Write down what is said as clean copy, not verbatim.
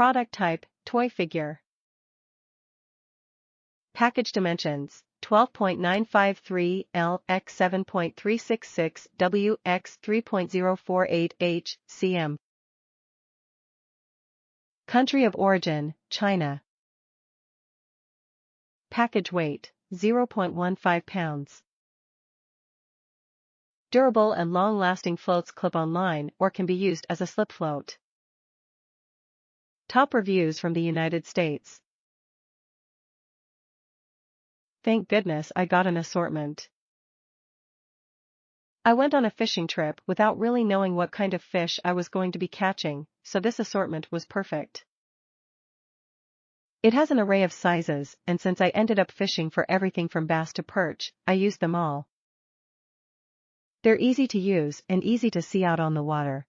Product type, toy figure. Package dimensions, 12.953 L x 7.366 W x 3.048 H cm. Country of origin, China. Package weight, 0.15 pounds. Durable and long-lasting, floats clip online or can be used as a slip float. Top reviews from the United States. Thank goodness I got an assortment. I went on a fishing trip without really knowing what kind of fish I was going to be catching, so this assortment was perfect. It has an array of sizes, and since I ended up fishing for everything from bass to perch, I used them all. They're easy to use and easy to see out on the water.